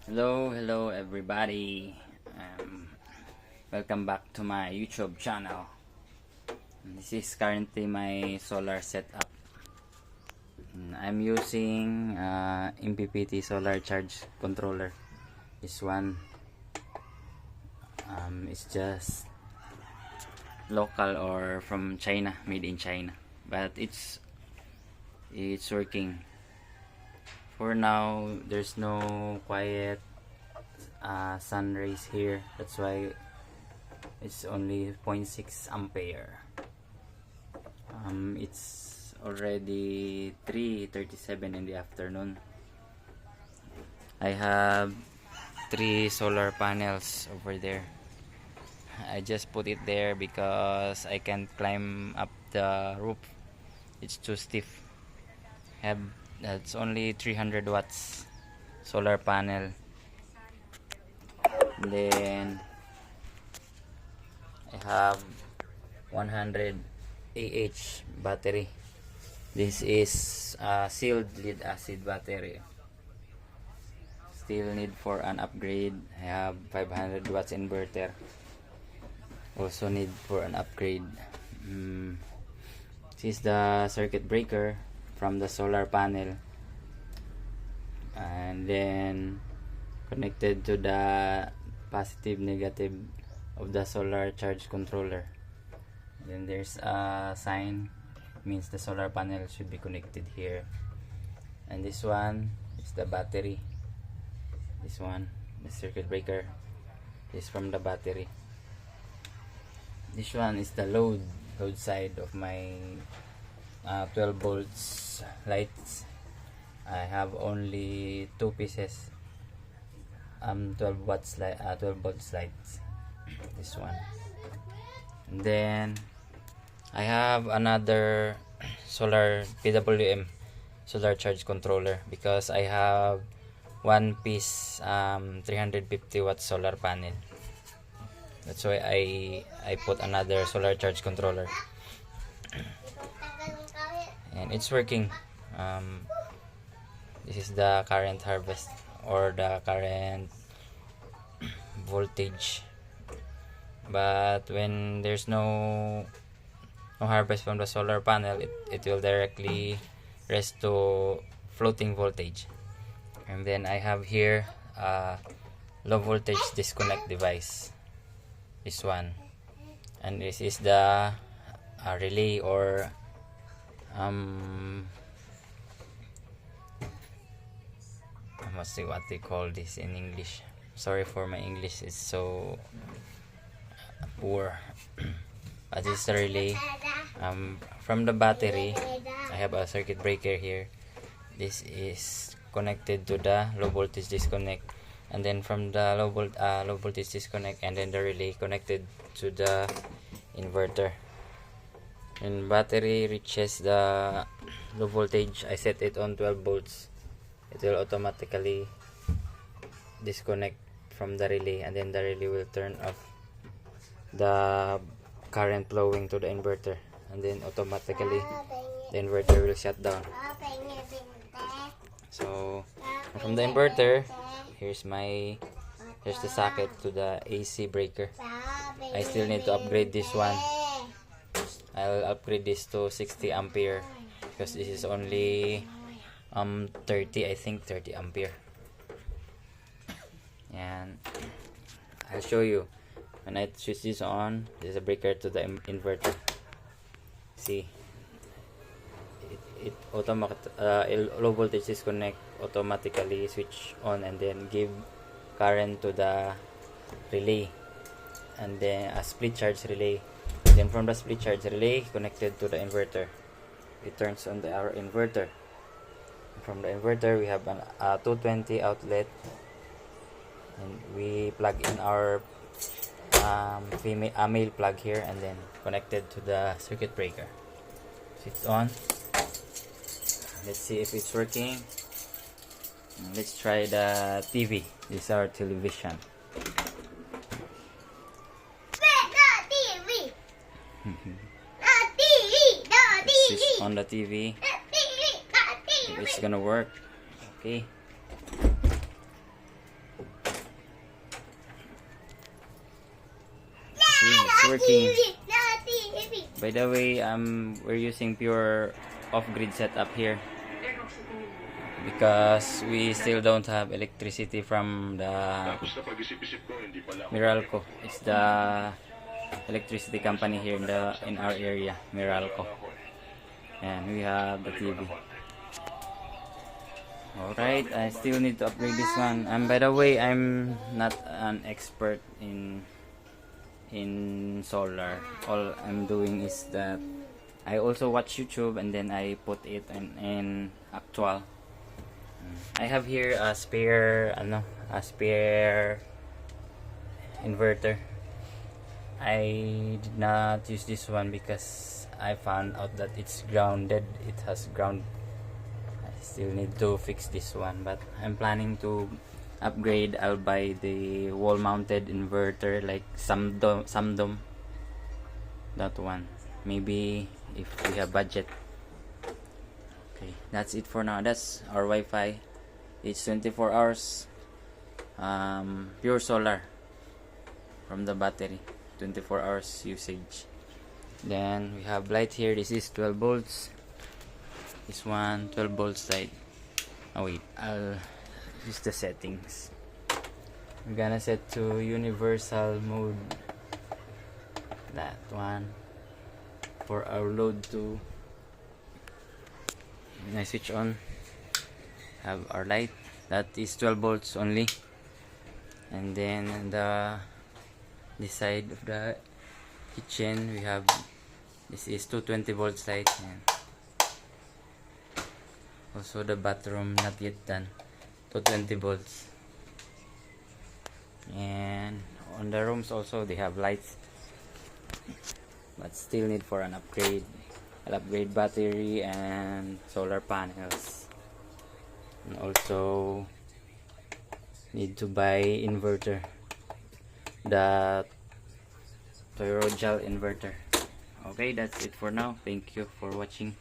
Hello everybody. Welcome back to my YouTube channel. This is currently my solar setup. I'm using MPPT solar charge controller. This one is just local or from China, made in China, but it's working. For now, there's no quiet sun rays here. That's why it's only 0.6 ampere. It's already 3:37 in the afternoon. I have 3 solar panels over there. I just put it there because I can't climb up the roof. It's too stiff. That's only 300 watts solar panel. And then I have 100 AH battery. This is a sealed lead acid battery. Still need for an upgrade. I have 500 watts inverter. Also need for an upgrade. This is the circuit breaker from the solar panel, and then connected to the positive negative of the solar charge controller. Then there's a sign, means the solar panel should be connected here. And this one is the battery. This one, the circuit breaker, is from the battery. This one is the load side of my 12 volts lights. I have only 2 pieces 12 volts lights. This one. And then I have another solar PWM solar charge controller, because I have one piece 350 watt solar panel. That's why I put another solar charge controller, and it's working. This is the current harvest, or the current voltage. But when there's no harvest from the solar panel, it will directly rest to floating voltage. And then I have here a low voltage disconnect device, this one, and this is the relay, or I must say what they call this in English. Sorry for my English, is so poor. But this is the relay. From the battery, I have a circuit breaker here. This is connected to the low voltage disconnect, and then from the low voltage disconnect, and then the relay connected to the inverter. When battery reaches the low voltage, I set it on 12 volts. It will automatically disconnect from the relay, and then the relay will turn off the current flowing to the inverter, and then automatically the inverter will shut down. So from the inverter, here's the socket to the AC breaker. I still need to upgrade this one. I'll upgrade this to 60 ampere, because this is only 30 ampere. And I'll show you when I switch this on. There's a breaker to the inverter. See, it low voltage disconnect, automatically switch on, and then give current to the relay, and then a split charge relay. Then from the split charge relay connected to the inverter, it turns on our inverter. From the inverter, we have a 220 outlet, and we plug in our male plug here, and then connected to the circuit breaker. Switch on. Let's see if it's working. Let's try the TV. This is our television. Switch on the TV. If it's gonna work. Okay. working. By the way, we're using pure off-grid setup here because we still don't have electricity from the Meralco. It's the electricity company here in our area, Meralco. And we have the TV. Alright, I still need to upgrade this one. And by the way, I'm not an expert in solar. All I'm doing is that I also watch YouTube and then I put it in actual. I have here a spare inverter. I did not use this one because I found out that it's grounded. It has ground. I still need to fix this one, but I'm planning to upgrade. I'll buy the wall mounted inverter like some dome, that one, maybe if we have budget. Okay, that's it for now. That's our Wi-Fi. It's 24 hours pure solar from the battery, 24 hours usage. Then we have light here. This is 12 volts. This one 12 volts light. Oh wait, I'll use the settings. I'm gonna set to universal mode, that one, for our load to. When I switch on, have our light, that is 12 volts only. And then this side of the kitchen we have, this is 220 volts light, and also the bathroom not yet done, 220 volts. And on the rooms also they have lights, but still need for an upgrade. I'll upgrade battery and solar panels, and also need to buy inverter, the Toyota inverter. Okay, that's it for now. Thank you for watching.